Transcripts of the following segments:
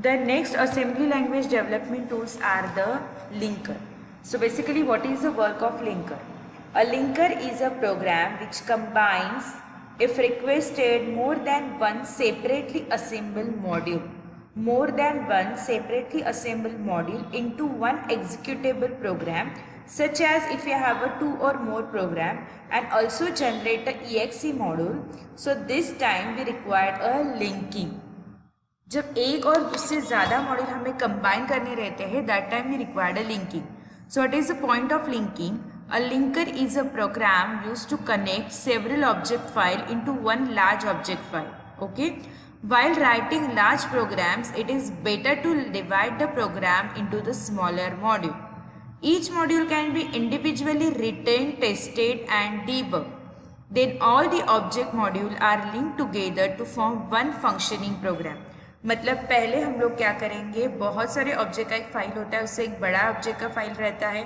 The next assembly language development tools are the linker. So basically what is the work of linker? A linker is a program which combines, if requested, more than one separately assembled module into one executable program, such as if you have a 2 or more program, and also generate a exe module. So this time we require a linking. जब एक और उससे ज़्यादा module हमें combine करने रहते हैं, that time we required a linking. So what is the point of linking? A linker is a program used to connect several object file into one large object file. Okay, while writing large programs, it is better to divide the program into the smaller module. Each module can be individually written, tested and debugged. Then all the object module are linked together to form one functioning program. मतलब पहले हम लोग क्या करेंगे, बहुत सारे object का एक फाइल होता है, उससे एक बड़ा ऑब्जेक्ट का फाइल रहता है,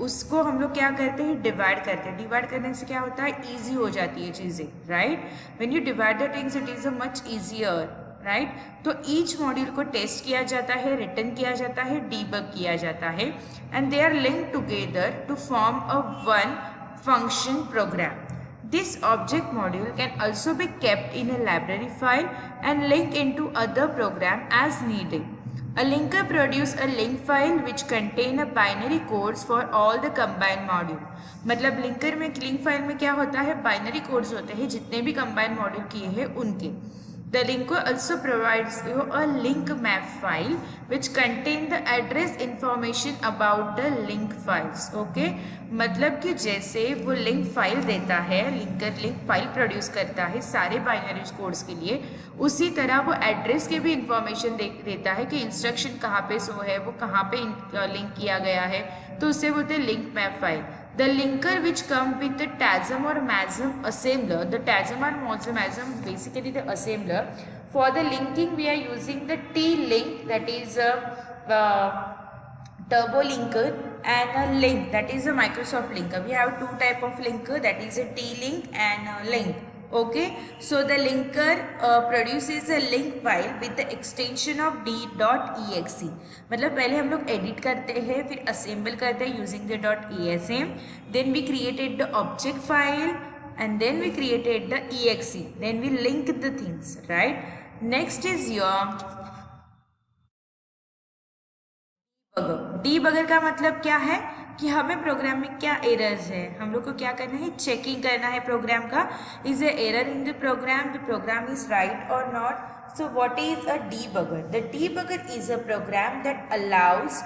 उसको हम लोग क्या करते हैं, डिवाइड करते हैं. डिवाइड करने से क्या होता है, ईजी हो जाती है चीज़ें, right. When you divide the things it is a much easier, right. तो ईच मॉड्यूल को टेस्ट किया जाता है, रिटर्न किया जाता है, डीबग किया जाता है, and they are linked together to form a one function program. This object module can also be kept in a library file and linked into other program as needed. A linker produces a link file which contain a binary codes for all the combined module. मतलब linker में, link file में क्या होता है, binary codes होते हैं जितने भी कंबाइंड मॉड्यूल किए हैं उनके. The linker also provides you a link map file which contain the address information about the link files. Okay? मतलब कि जैसे वो लिंक फाइल देता है, लिंकर लिंक फाइल प्रोड्यूस करता है सारे बाइनरी कोड्स के लिए, उसी तरह वो एड्रेस के भी इंफॉर्मेशन देता है कि इंस्ट्रक्शन कहाँ पे शो है, वो कहाँ पे लिंक किया गया है, तो उससे बोलते हैं link map file. The linker which come with the TASM or MASM assembler. The TASM or MASM basically the assembler. For the linking we are using the T-Link, that is a turbo linker, and a link, that is a Microsoft linker. We have two type of linker, that is a T-Link and a link. Okay, so the linker produces a link file with the extension of d.exe. मतलब पहले हम लोग edit करते हैं, फिर assemble करते हैं using the .esm, then we created the object file and then we created the exe, then we link the things, right. Next is your debugger का मतलब क्या है कि हमें प्रोग्राम में क्या एरर्स है, हम लोग को क्या करना है, चेकिंग करना है प्रोग्राम का. Is a error in the program is right और not. So what is a debugger? The debugger is a program that allows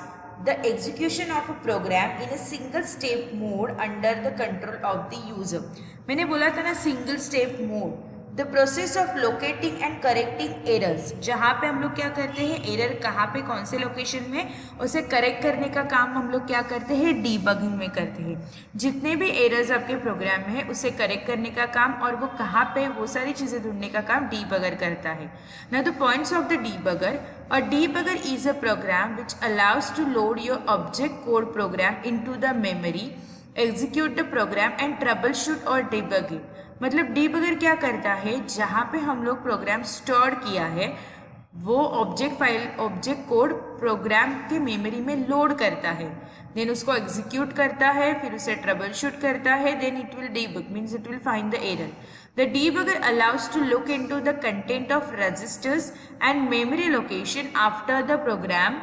the execution of a program in a single step mode under the control of the user. मैंने बोला था ना single step mode. The process of locating and correcting errors, जहाँ पे हम लोग क्या करते हैं, एरर कहाँ पे कौन से लोकेशन में, उसे करेक्ट करने का काम हम लोग क्या करते हैं, डीबगिंग में करते हैं. जितने भी एरर्स आपके प्रोग्राम में है उसे करेक्ट करने का काम और वो कहाँ पे, वो सारी चीज़ें ढूंढने का काम डीबगर करता है. Now the points of the debugger. A debugger is a program which allows to load your object code program into the memory, execute the program and troubleshoot or debug it. मतलब debugger क्या करता है, जहाँ पे हम लोग program store किया है वो object file, object code program के मेमोरी में लोड करता है, देन उसको एग्जीक्यूट करता है, फिर उसे ट्रबल शूट करता है, then it will debug, means it will find the error. The debugger allows to look into the content of registers and memory location after the program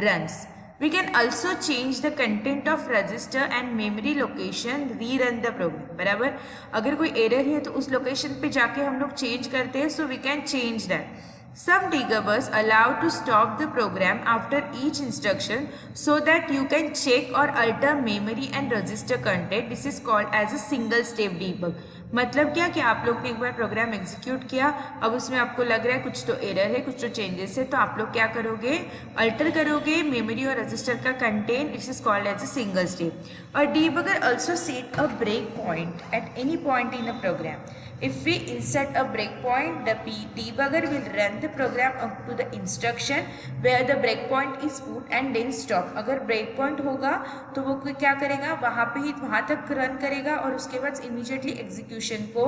runs. We can also change the content of register and memory location, rerun the program. बराबर, अगर कोई error है तो उस location पे जाके हम लोग चेंज करते हैं, so we can change that. Some debuggers allow to stop the program after each instruction so that you can check or alter memory and register content. This is called as a single step debug. मतलब क्या कि आप लोग ने एक बार program execute किया, अब उसमें आपको लग रहा है कुछ तो एरर है, कुछ तो चेंजेस है, तो आप लोग क्या करोगे, अल्टर करोगे मेमोरी और रजिस्टर का content. It is called as a single step. और debugger also set a break point at any point in a program. If we insert a breakpoint, the debugger will run the program up to the instruction where the breakpoint is put and then stop. अगर breakpoint होगा तो वो क्या करेगा, वहाँ पे ही वहाँ तक रन करेगा और उसके बाद इमीडिएटली एग्जीक्यूशन को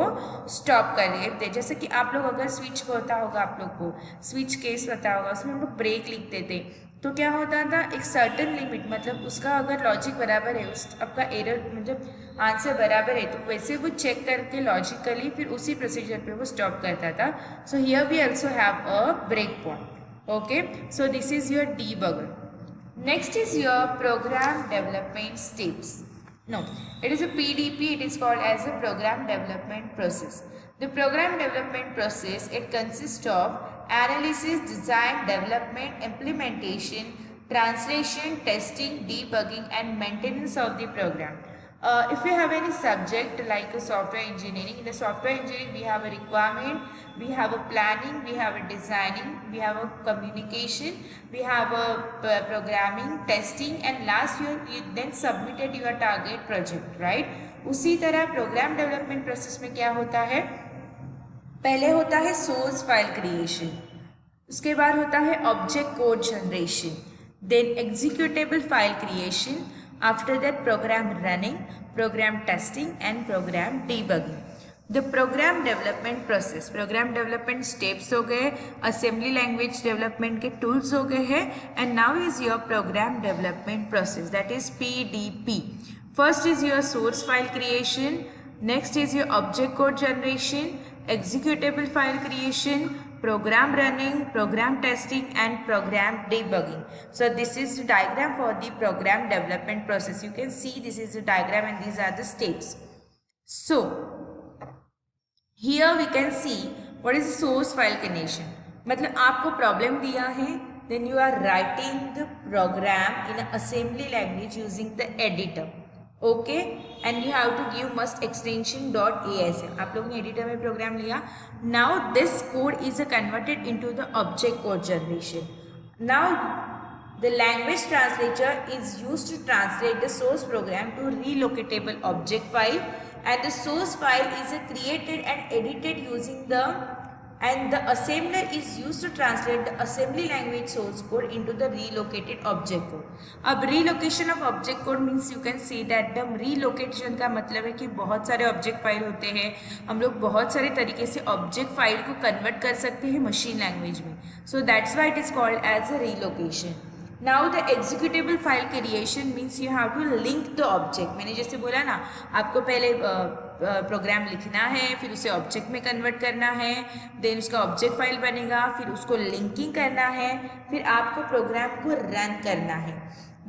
स्टॉप कर देगा. जैसे कि आप लोग अगर स्विच होता होगा, आप लोग को स्विच केस पता होगा, उसमें हम लोग ब्रेक लिखते थे तो क्या होता था, एक सर्टन लिमिट मतलब उसका अगर लॉजिक बराबर है, उस आपका एरर मतलब आंसर बराबर है, तो वैसे वो चेक करके लॉजिकली फिर उसी प्रोसीजर पे वो स्टॉप करता था. So here we also have a break point. Okay, so this is your debugger. Next is your program development steps. No, it is a PDP. It is called as a program development process. The program development process, it consists of analysis, design, development, implementation, translation, testing, debugging and maintenance of the program. If you have any subject like a software engineering, in the software engineering we have a requirement, we have a planning, we have a designing, we have a communication, we have a programming, testing and last you then submitted your target project, right? उसी तरह programme development process में क्या होता है, पहले होता है source file creation, उसके बाद होता है object code generation, then executable file creation, after that program running, program testing and program debugging. The program development process, program development steps हो गए, assembly language development के tools हो गए हैं, and now is your program development process, that is PDP. First is your source file creation, next is your object code generation, executable file creation, program running, program testing and program debugging. So this is the diagram for the program development process. You can see this is the diagram and these are the steps. So here we can see what is source file creation. मतलब आपको problem दिया है, then you are writing the program in an assembly language using the editor. Okay, and you have to give must extension dot ASM. आप लोगों ने editor में program लिया. Now this code is converted into the object code generation. Now the language translator is used to translate the source program to relocatable object file and the source file is created and edited using the and the assembler is used to translate the assembly language source code into the relocated object code. अब relocation of object code means you can see that the relocation का मतलब है कि बहुत सारे object file होते हैं, हम लोग बहुत सारे तरीके से ऑब्जेक्ट फाइल को कन्वर्ट कर सकते हैं मशीन लैंग्वेज में. So that's why it is called as a relocation. Now the executable file creation means you have to link the object. मैंने जैसे बोला ना, आपको पहले प्रोग्राम लिखना है, फिर उसे ऑब्जेक्ट में कन्वर्ट करना है, देन उसका ऑब्जेक्ट फाइल बनेगा, फिर उसको लिंकिंग करना है, फिर आपको प्रोग्राम को रन करना है.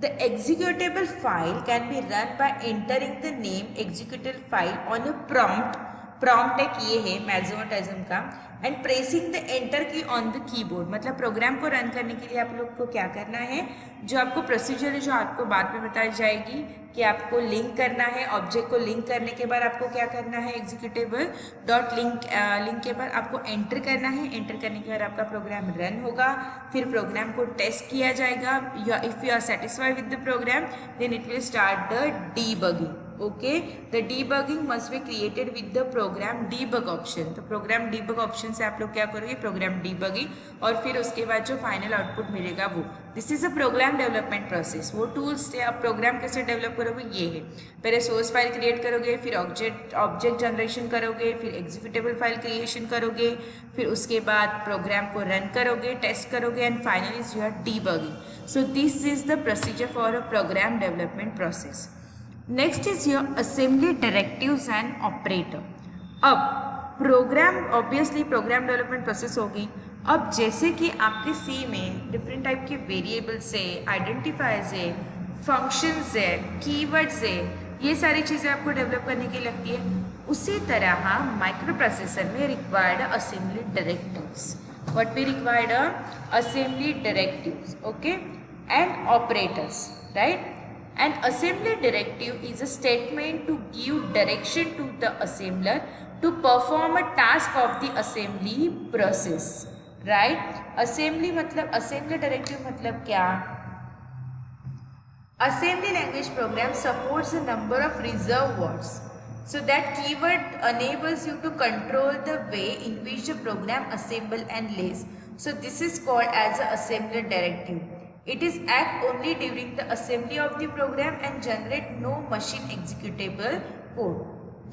The executable file can be run by entering the name executable file on a prompt. Prompt एक ये है मैक्सिमम का, एंड प्रेसिंग द एंटर की ऑन द कीबोर्ड. मतलब प्रोग्राम को रन करने के लिए आप लोग को क्या करना है, जो आपको प्रोसीजर है जो आपको बाद में बताई जाएगी कि आपको लिंक करना है. ऑब्जेक्ट को लिंक करने के बाद आपको क्या करना है, एग्जीक्यूटेबल डॉट लिंक के बाद आपको एंटर करना है. एंटर करने के बाद आपका प्रोग्राम रन होगा, फिर प्रोग्राम को टेस्ट किया जाएगा. If you are satisfied with the program then it will start the debugging. Okay, the debugging must be created with the program debug option. तो program debug option से आप लोग क्या करोगे, program debugging, और फिर उसके बाद जो final output मिलेगा वो. This is a program development process. वो tools से आप program कैसे develop करोगे ये है. पहले source file create करोगे, फिर object generation करोगे, फिर executable file creation करोगे, फिर उसके बाद program को run करोगे, test करोगे, and finally is your debugging. So this is the procedure for a program development process. Next is your assembly directives and operator. अब program obviously program development process होगी. अब जैसे कि आपके सी में डिफरेंट टाइप के variables है, identifiers है, फंक्शंस है, कीवर्ड्स है, ये सारी चीज़ें आपको डेवलप करने की लगती है. उसी तरह माइक्रो प्रोसेसर में required assembly directives. What we required assembly directives, okay, and operators, right. An assembly directive is a statement to give direction to the assembler to perform a task of the assembly process, right. Assembly मतलब assembly directive मतलब क्या, assembly language program supports a number of reserved words. So that keyword enables you to control the way in which the program assemble and lays. So this is called as a assembler directive. It is act only during the assembly of the program and generate no machine executable code.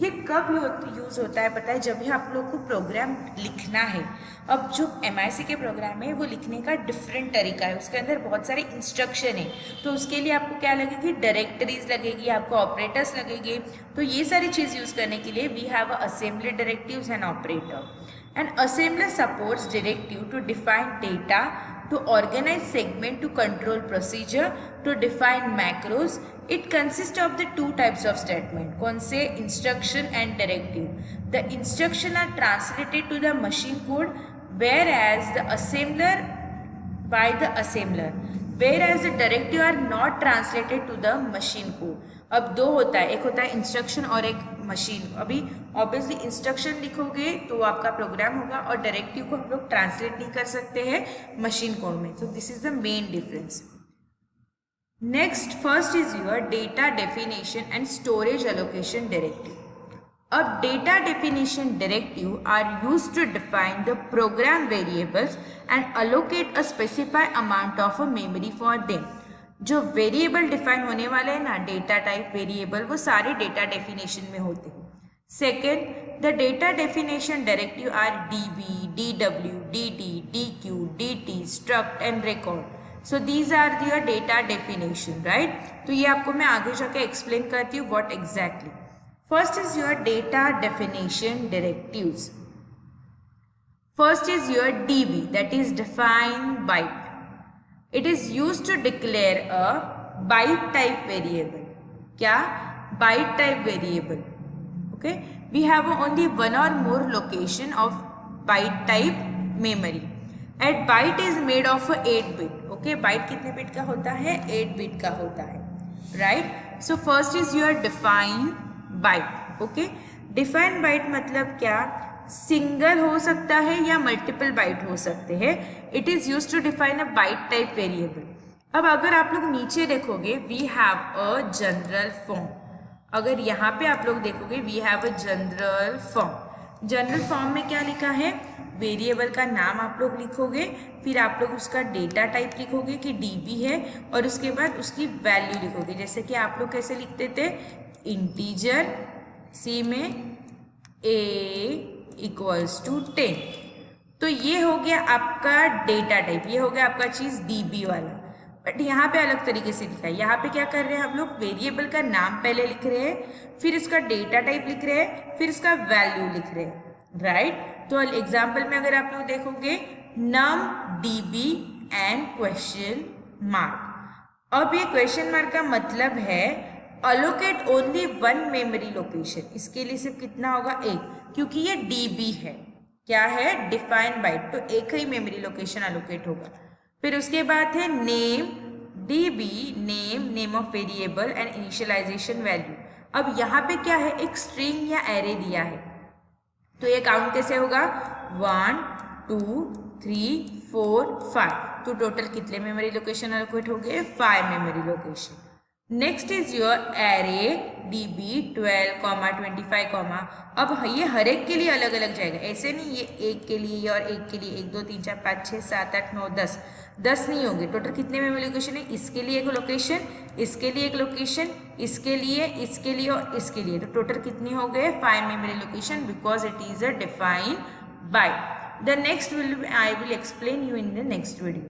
ये कब use होता है पता है? जब भी आप लोग को प्रोग्राम लिखना है. अब जो MIC के प्रोग्राम है वो लिखने का डिफरेंट तरीका है, उसके अंदर बहुत सारे इंस्ट्रक्शन है, तो उसके लिए आपको क्या लगेगी? डायरेक्टरीज लगेगी, आपको ऑपरेटर्स लगेंगे. तो ये सारी चीज़ यूज़ करने के लिए we have assembly directives and operator. And assembler supports directive to define data, to organize segment, to control procedure, to define macros. It consists of the two types of statement. कौन से? Instruction and directive. The instruction are translated to the machine code, whereas the assembler by the assembler, whereas the directive are not translated to the machine code. अब दो होता है, एक होता है instruction और एक मशीन. अभी ऑब्वियसली इंस्ट्रक्शन लिखोगे तो आपका प्रोग्राम होगा और डायरेक्टिव को हम लोग ट्रांसलेट नहीं कर सकते हैं मशीन कोड में. तो this is the main difference. Next, first is your data definition and storage allocation directive. अब data definition directive are used to define the program variables and allocate a specified amount of a memory for them. जो variable define होने वाले हैं ना, data type variable, वो सारे data definition में होते हैं. Second, the data definition directive are DB, DW, DD, DQ, DT, struct and record. So these are their data definition, right. तो ये आपको मैं आगे जाके एक्सप्लेन करती हूँ what exactly. First is your data definition directives. First is your DB, that is define byte. It is used to declare a byte type variable. क्या? Byte type variable. Okay. We have only one or more location of byte type memory. And byte is made of 8 bit. Okay. Byte कितने bit का होता है? 8 bit का होता है. Right. So first is your define byte. Okay. Define byte मतलब क्या? Single हो सकता है या मल्टीपल बाइट हो सकते हैं. It is use to define a byte type variable. अब अगर आप लोग नीचे देखोगे, we have a general form. अगर यहाँ पे आप लोग देखोगे, we have a general form. General form में क्या लिखा है? वेरिएबल का नाम आप लोग लिखोगे, फिर आप लोग उसका डेटा टाइप लिखोगे कि DB है, और उसके बाद उसकी वैल्यू लिखोगे. जैसे कि आप लोग कैसे लिखते थे? इंटीजर, C में A इक्वल्स टू 10. तो ये हो गया आपका डेटा टाइप, ये हो गया आपका चीज़ DB वाला. बट यहाँ पे अलग तरीके से लिखा है. यहाँ पे क्या कर रहे हैं हम लोग? वेरिएबल का नाम पहले लिख रहे हैं, फिर इसका डेटा टाइप लिख रहे हैं, फिर इसका वैल्यू लिख रहे हैं, राइट. तो एग्जाम्पल में अगर आप लोग देखोगे, num DB and question mark. अब ये क्वेश्चन मार्क का मतलब है allocate only one memory location. इसके लिए सिर्फ कितना होगा? एक, क्योंकि ये DB है. क्या है? Define byte. तो एक ही मेमोरी लोकेशन अलोकेट होगा. फिर उसके बाद है name, DB name of variable and initialization value. अब यहाँ पे क्या है? एक स्ट्रिंग या एरे दिया है, तो ये काउंट कैसे होगा? 1 2 3 4 5. तो टोटल कितने मेमोरी लोकेशन अलोकेट हो गए? 5 memory location. Next is your array DB 12, 25. अब ये हर एक के लिए अलग अलग जाएगा. ऐसे नहीं ये एक के लिए और एक के लिए 1 2 3 4 5 6 7 8 9 10 नहीं होंगे. टोटल कितने मेमोरी लोकेशन है? इसके लिए एक लोकेशन, इसके लिए एक लोकेशन, इसके लिए और इसके लिए. तो टोटल कितने हो गए? 5 memory location, because it is a define byte. The next I will explain you in the next video.